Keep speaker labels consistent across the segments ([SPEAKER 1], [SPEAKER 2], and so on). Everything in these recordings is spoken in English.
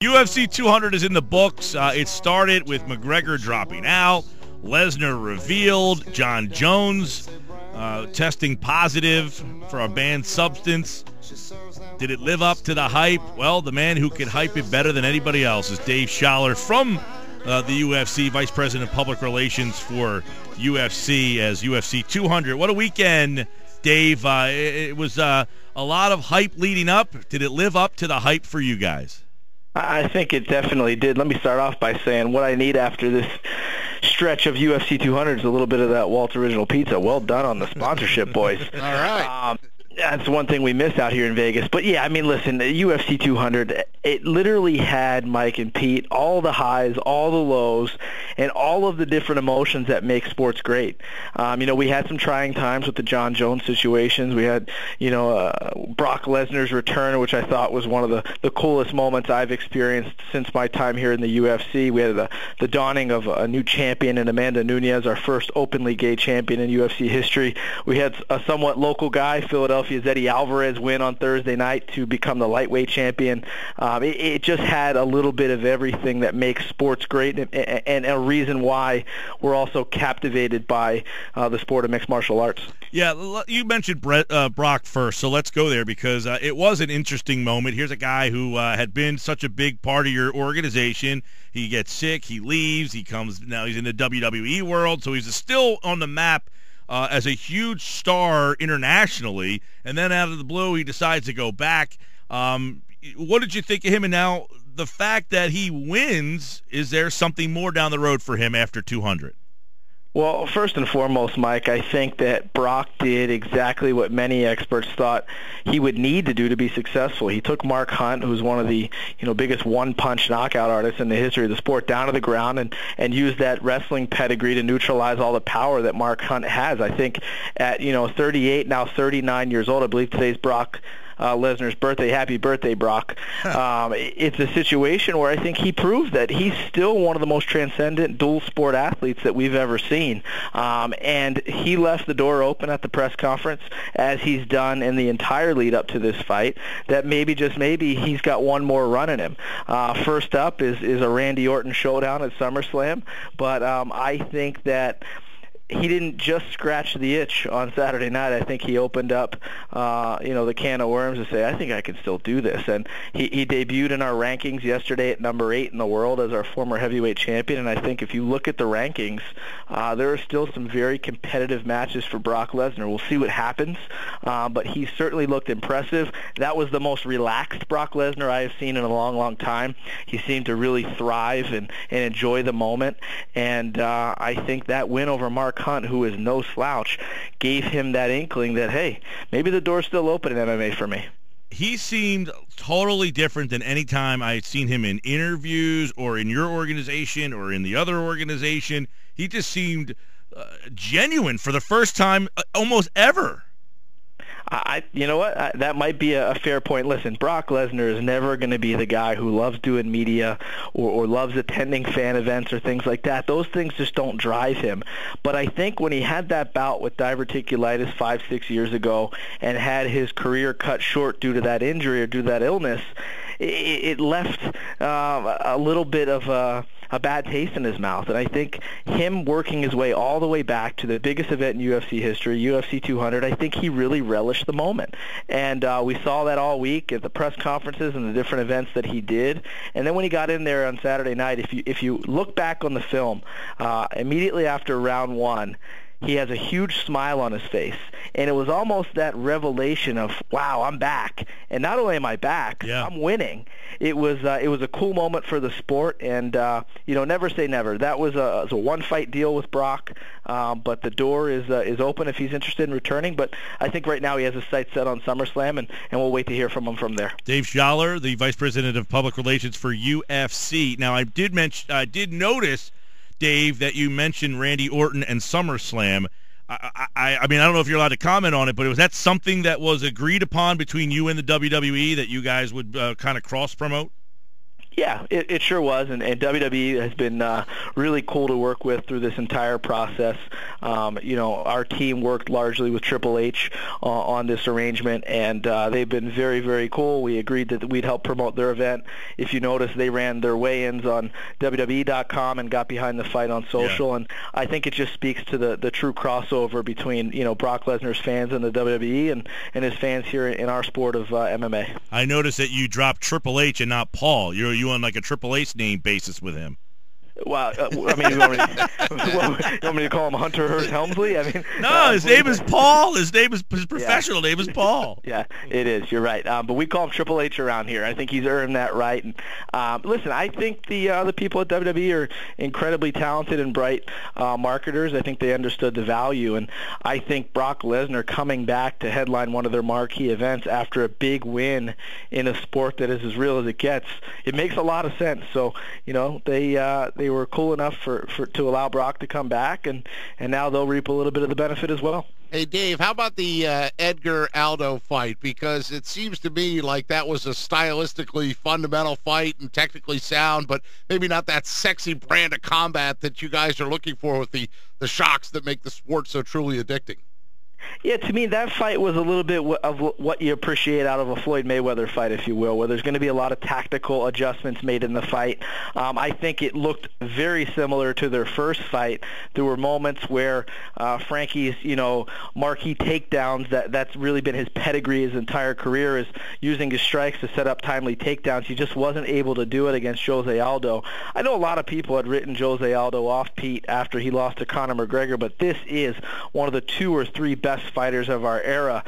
[SPEAKER 1] UFC 200 is in the books. It started with McGregor dropping out, Lesnar revealed, John Jones testing positive for a banned substance. Did it live up to the hype? Well, the man who could hype it better than anybody else is Dave Sholler from the UFC, Vice President of Public Relations for UFC as UFC 200. What a weekend, Dave. It was a lot of hype leading up. Did it live up to the hype for you guys?
[SPEAKER 2] I think it definitely did. Let me start off by saying what I need after this stretch of UFC 200 is a little bit of that Walt's Original Pizza. Well done on the sponsorship, boys.
[SPEAKER 3] All right.
[SPEAKER 2] That's one thing we miss out here in Vegas. But, yeah, I mean, listen, the UFC 200, it literally had, Mike and Pete, all the highs, all the lows, and all of the different emotions that make sports great. We had some trying times with the John Jones situations. We had, Brock Lesnar's return, which I thought was one of the coolest moments I've experienced since my time here in the UFC. We had the dawning of a new champion in Amanda Nunes, our first openly gay champion in UFC history. We had a somewhat local guy, Philadelphia's Eddie Alvarez, win on Thursday night to become the lightweight champion. It just had a little bit of everything that makes sports great, and a reason why we're also captivated by the sport of mixed martial arts.
[SPEAKER 1] Yeah, you mentioned Brock first, so let's go there because it was an interesting moment. Here's a guy who had been such a big part of your organization. He gets sick, he leaves, now he's in the WWE world, so he's still on the map as a huge star internationally, and then out of the blue he decides to go back. What did you think of him? And now the fact that he wins, is there something more down the road for him after 200?
[SPEAKER 2] Well, first and foremost, Mike, I think that Brock did exactly what many experts thought he would need to do to be successful. He took Mark Hunt, who's one of the biggest one-punch knockout artists in the history of the sport, down to the ground and used that wrestling pedigree to neutralize all the power that Mark Hunt has. I think at 38, now 39 years old, I believe today's Brock Lesnar's birthday. Happy birthday, Brock. It's a situation where I think he proves that he's still one of the most transcendent dual sport athletes that we've ever seen. And he left the door open at the press conference, as he's done in the entire lead up to this fight, that maybe, just maybe, he's got one more run in him. First up is a Randy Orton showdown at SummerSlam, but I think that he didn't just scratch the itch on Saturday night. I think he opened up, the can of worms to say, I think I can still do this. And he debuted in our rankings yesterday at number 8 in the world as our former heavyweight champion. And I think if you look at the rankings, there are still some very competitive matches for Brock Lesnar. We'll see what happens, but he certainly looked impressive. That was the most relaxed Brock Lesnar I have seen in a long, long time. He seemed to really thrive and enjoy the moment. And I think that win over Mark Hunt, who is no slouch, gave him that inkling that, hey, maybe the door's still open in MMA for me.
[SPEAKER 1] He seemed totally different than any time I had seen him in interviews or in your organization or in the other organization. He just seemed genuine for the first time almost ever.
[SPEAKER 2] You know what? That might be a fair point. Listen, Brock Lesnar is never going to be the guy who loves doing media or loves attending fan events or things like that. Those things just don't drive him. But I think when he had that bout with diverticulitis 5-6 years ago and had his career cut short due to that injury or due to that illness, it left a little bit of a bad taste in his mouth. And I think him working his way all the way back to the biggest event in UFC history, UFC 200, I think he really relished the moment. And we saw that all week at the press conferences and the different events that he did. And then when he got in there on Saturday night, if you look back on the film, immediately after round 1, he has a huge smile on his face, and it was almost that revelation of, wow, I'm back. And not only am I back, I'm winning. It was a cool moment for the sport, and never say never. That was a one-fight deal with Brock, but the door is open if he's interested in returning. But I think right now he has his sights set on SummerSlam, and we'll wait to hear from him from there.
[SPEAKER 1] Dave Sholler, the Vice President of Public Relations for UFC. Now, I did notice, Dave, that you mentioned Randy Orton and SummerSlam. I mean, I don't know if you're allowed to comment on it, but was that something that was agreed upon between you and the WWE that you guys would kind of cross-promote?
[SPEAKER 2] Yeah, it sure was, and WWE has been really cool to work with through this entire process. Our team worked largely with Triple H on this arrangement, and they've been very, very cool. We agreed that we'd help promote their event. If you notice, they ran their weigh-ins on WWE.com and got behind the fight on social, and I think it just speaks to the true crossover between Brock Lesnar's fans in the WWE and his fans here in our sport of MMA.
[SPEAKER 1] I noticed that you dropped Triple H and not Paul. You on like a Triple H name basis with him.
[SPEAKER 2] Well, you want me to call him Hunter Hearst Helmsley?
[SPEAKER 1] No, his name is Paul. His professional name is Paul.
[SPEAKER 2] Yeah, it is. You're right. But we call him Triple H around here. I think he's earned that right. And listen, I think the people at WWE are incredibly talented and bright marketers. I think they understood the value, and I think Brock Lesnar coming back to headline one of their marquee events after a big win in a sport that is as real as it gets, it makes a lot of sense. So, they were cool enough to allow Brock to come back, and now they'll reap a little bit of the benefit as well.
[SPEAKER 3] Hey, Dave, how about the Edgar-Aldo fight? Because it seems to me like that was a stylistically fundamental fight and technically sound, but maybe not that sexy brand of combat that you guys are looking for with the shocks that make the sport so truly addicting.
[SPEAKER 2] Yeah, to me, that fight was a little bit of what you appreciate out of a Floyd Mayweather fight, if you will, where there's going to be a lot of tactical adjustments made in the fight. I think it looked very similar to their first fight. There were moments where Frankie's, marquee takedowns, that's really been his pedigree his entire career, is using his strikes to set up timely takedowns. He just wasn't able to do it against Jose Aldo. I know a lot of people had written Jose Aldo off, Pete, after he lost to Conor McGregor, but this is one of the 2 or 3 best fighters of our era.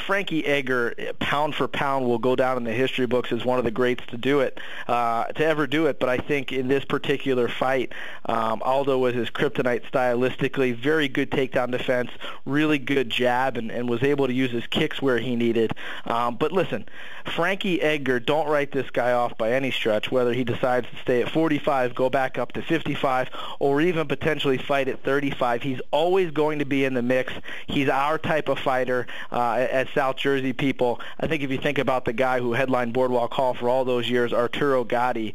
[SPEAKER 2] Frankie Edgar, pound for pound, will go down in the history books as one of the greats to ever do it. But I think in this particular fight, Aldo was his kryptonite stylistically. Very good takedown defense, really good jab, and was able to use his kicks where he needed. But listen, Frankie Edgar, don't write this guy off by any stretch, whether he decides to stay at 45, go back up to 55, or even potentially fight at 35. He's always going to be in the mix. He's our type of fighter as South Jersey people. I think if you think about the guy who headlined Boardwalk Hall for all those years, Arturo Gatti,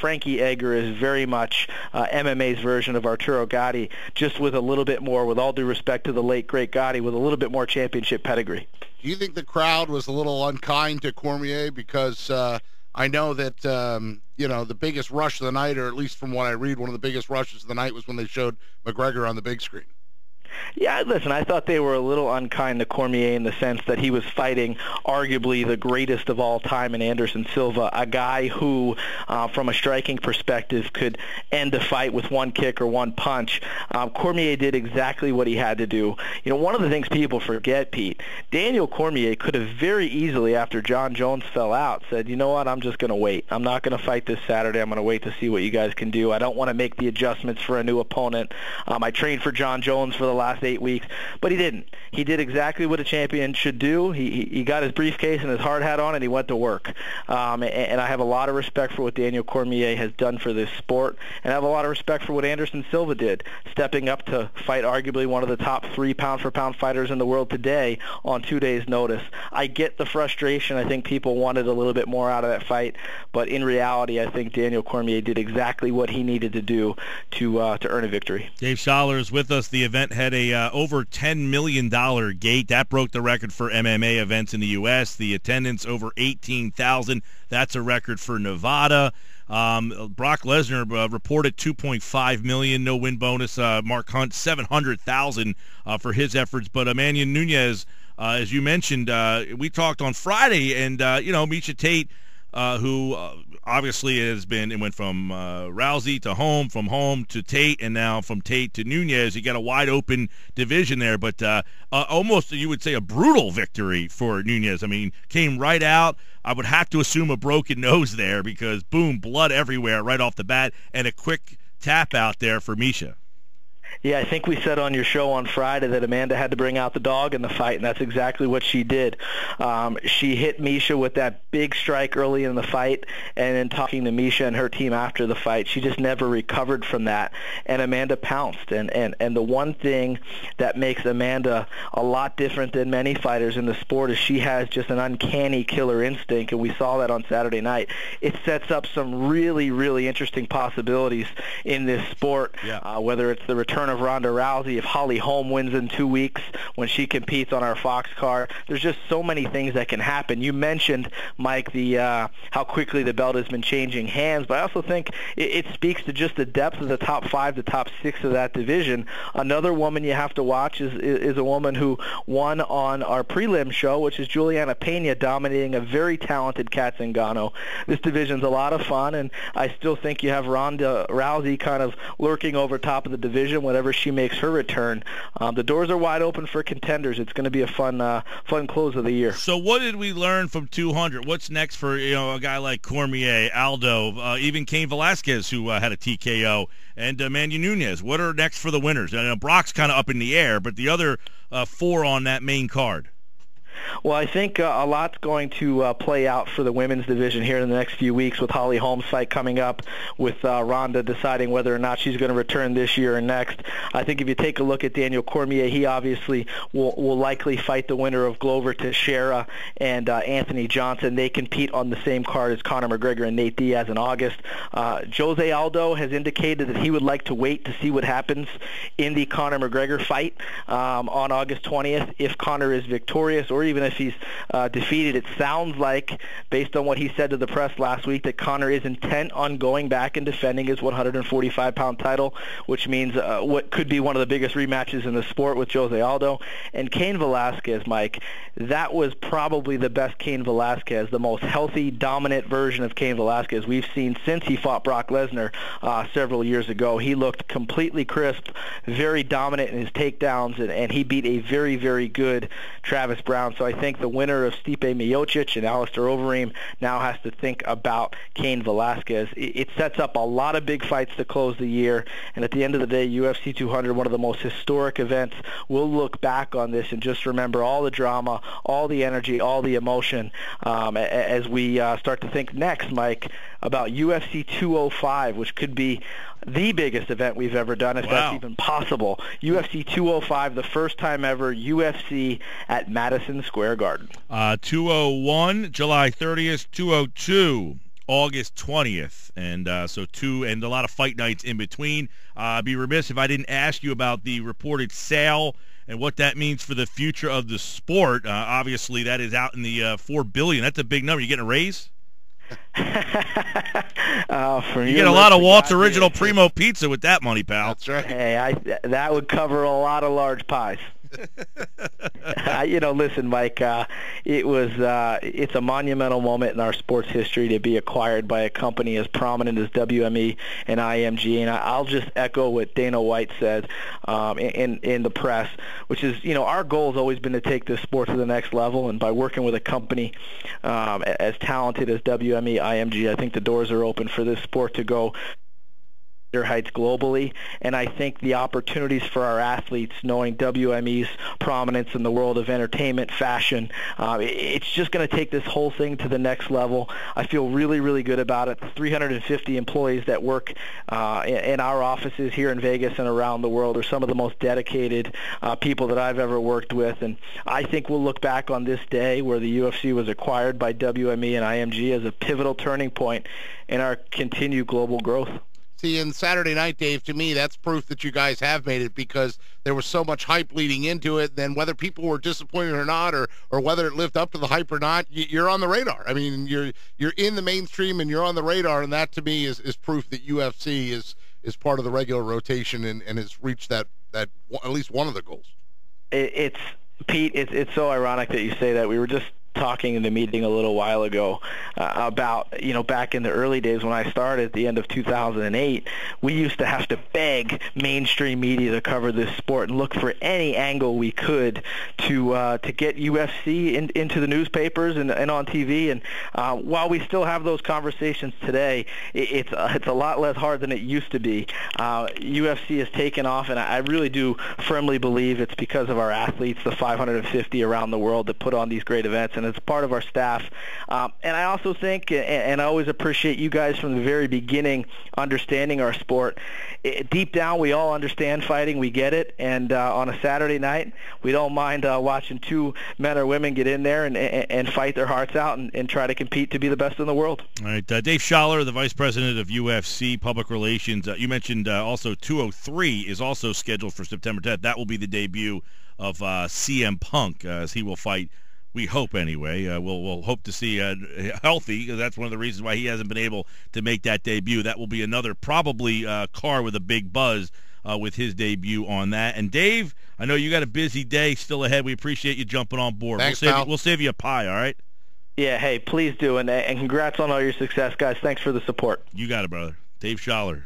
[SPEAKER 2] Frankie Edgar is very much MMA's version of Arturo Gatti, just with a little bit more, with all due respect to the late, great Gatti, with a little bit more championship pedigree.
[SPEAKER 3] Do you think the crowd was a little unkind to Cormier? Because I know that, the biggest rush of the night, or at least from what I read, one of the biggest rushes of the night was when they showed McGregor on the big screen.
[SPEAKER 2] Yeah, listen, I thought they were a little unkind to Cormier in the sense that he was fighting arguably the greatest of all time in Anderson Silva, a guy who, from a striking perspective, could end a fight with one kick or one punch. Cormier did exactly what he had to do. One of the things people forget, Pete, Daniel Cormier could have very easily, after John Jones fell out, said, you know what, I'm just going to wait. I'm not going to fight this Saturday. I'm going to wait to see what you guys can do. I don't want to make the adjustments for a new opponent. I trained for John Jones for the last 8 weeks, but he didn't. He did exactly what a champion should do. He got his briefcase and his hard hat on, and he went to work. And I have a lot of respect for what Daniel Cormier has done for this sport, and I have a lot of respect for what Anderson Silva did, stepping up to fight arguably one of the top 3 pound-for-pound fighters in the world today on 2 days' notice. I get the frustration. I think people wanted a little bit more out of that fight, but in reality, I think Daniel Cormier did exactly what he needed to do to earn a victory.
[SPEAKER 1] Dave Sholler is with us. The event had a over $10 million gate. That broke the record for MMA events in the U.S. The attendance over 18,000. That's a record for Nevada. Brock Lesnar reported $2.5 million, no win bonus. Mark Hunt, $700,000 for his efforts. But Amanda Nunes, as you mentioned, we talked on Friday, and Miesha Tate, who obviously it went from Rousey to Holm, from Holm to Tate, and now from Tate to Nunes. You got a wide open division there, but almost, you would say, a brutal victory for Nunes. I mean, came right out. I would have to assume a broken nose there because, boom, blood everywhere right off the bat, and a quick tap out there for Miesha.
[SPEAKER 2] Yeah, I think we said on your show on Friday that Amanda had to bring out the dog in the fight, and that's exactly what she did. She hit Misha with that big strike early in the fight, and then talking to Misha and her team after the fight, she just never recovered from that, and Amanda pounced. And the one thing that makes Amanda a lot different than many fighters in the sport is she has just an uncanny killer instinct, and we saw that on Saturday night. It sets up some really, really interesting possibilities in this sport, whether it's the return of Ronda Rousey, if Holly Holm wins in 2 weeks when she competes on our Fox card. There's just so many things that can happen. You mentioned, Mike, the how quickly the belt has been changing hands, but I also think it speaks to just the depth of the top 5, the top 6 of that division. Another woman you have to watch is a woman who won on our prelim show, which is Juliana Pena, dominating a very talented Kat Zingano. This division's a lot of fun, and I still think you have Ronda Rousey kind of lurking over top of the division whenever she makes her return. The doors are wide open for contenders. It's going to be a fun close of the year.
[SPEAKER 1] So what did we learn from 200? What's next for a guy like Cormier, Aldo, even Cain Velasquez, who had a TKO, and Amanda Nunes? What are next for the winners? I know Brock's kind of up in the air, but the other 4 on that main card.
[SPEAKER 2] Well, I think a lot's going to play out for the women's division here in the next few weeks, with Holly Holm's fight coming up, with Ronda deciding whether or not she's going to return this year or next. I think if you take a look at Daniel Cormier, he obviously will likely fight the winner of Glover Teixeira and Anthony Johnson. They compete on the same card as Conor McGregor and Nate Diaz in August. Jose Aldo has indicated that he would like to wait to see what happens in the Conor McGregor fight on August 20th. If Conor is victorious, or even if he's defeated, it sounds like, based on what he said to the press last week, that Conor is intent on going back and defending his 145-pound title, which means what could be one of the biggest rematches in the sport with Jose Aldo. And Cain Velasquez, Mike, that was probably the best Cain Velasquez, the most healthy, dominant version of Cain Velasquez we've seen since he fought Brock Lesnar several years ago. He looked completely crisp, very dominant in his takedowns, and he beat a very, very good Travis Brown. So I think the winner of Stipe Miocic and Alistair Overeem now has to think about Cain Velasquez. It sets up a lot of big fights to close the year, and at the end of the day, UFC 200, one of the most historic events. We'll look back on this and just remember all the drama, all the energy, all the emotion as we start to think next, Mike, about UFC 205, which could be the biggest event we've ever done, if that's even possible. UFC 205, the first time ever UFC at Madison Square Garden.
[SPEAKER 1] 201, July 30th, 202, August 20th, and so and a lot of fight nights in between. I'd be remiss if I didn't ask you about the reported sale and what that means for the future of the sport. Obviously, that is out in the $4 billion. That's a big number. You getting a raise?
[SPEAKER 2] You
[SPEAKER 1] get a lot of Walt's Original Primo Pizza with that money, pal.
[SPEAKER 3] That's right.
[SPEAKER 2] Hey, that would cover a lot of large pies. Listen, Mike, it's a monumental moment in our sports history to be acquired by a company as prominent as WME and IMG, and I'll just echo what Dana White said in the press, which is, our goal has always been to take this sport to the next level, and by working with a company as talented as WME, IMG, I think the doors are open for this sport to go heights globally, and I think the opportunities for our athletes, knowing WME's prominence in the world of entertainment, fashion, it's just going to take this whole thing to the next level. I feel really, really good about it. 350 employees that work in our offices here in Vegas and around the world are some of the most dedicated people that I've ever worked with, and I think we'll look back on this day where the UFC was acquired by WME and IMG as a pivotal turning point in our continued global growth.
[SPEAKER 3] See, in Saturday night, Dave, to me, that's proof that you guys have made it, because there was so much hype leading into it. Then whether people were disappointed or not, or whether it lived up to the hype or not, you're on the radar. I mean, you're in the mainstream and you're on the radar, and that to me is proof that UFC is part of the regular rotation and has reached that at least one of the goals.
[SPEAKER 2] Pete, it's so ironic that you say that. We were just talking in the meeting a little while ago about, back in the early days when I started at the end of 2008, we used to have to beg mainstream media to cover this sport and look for any angle we could to get UFC into the newspapers and on TV. And while we still have those conversations today, it's a lot less hard than it used to be. UFC has taken off, and I really do firmly believe it's because of our athletes, the 550 around the world that put on these great events, and it's part of our staff. And I also think, and I always appreciate you guys from the very beginning understanding our sport. Deep down, we all understand fighting. We get it. And on a Saturday night, we don't mind watching two men or women get in there and fight their hearts out and try to compete to be the best in the world. All
[SPEAKER 1] right. Dave Sholler, the Vice President of UFC Public Relations. You mentioned also 203 is also scheduled for September 10th. That will be the debut of CM Punk as he will fight. We hope anyway. We'll hope to see healthy. That's one of the reasons why he hasn't been able to make that debut. That will be another probably car with a big buzz with his debut on that. And Dave, I know you got a busy day still ahead. We appreciate you jumping on board.
[SPEAKER 3] Thanks,
[SPEAKER 1] we'll save you a pie, all right?
[SPEAKER 2] Yeah, hey, please do. And congrats on all your success, guys. Thanks for the support.
[SPEAKER 1] You got it, brother. Dave Sholler.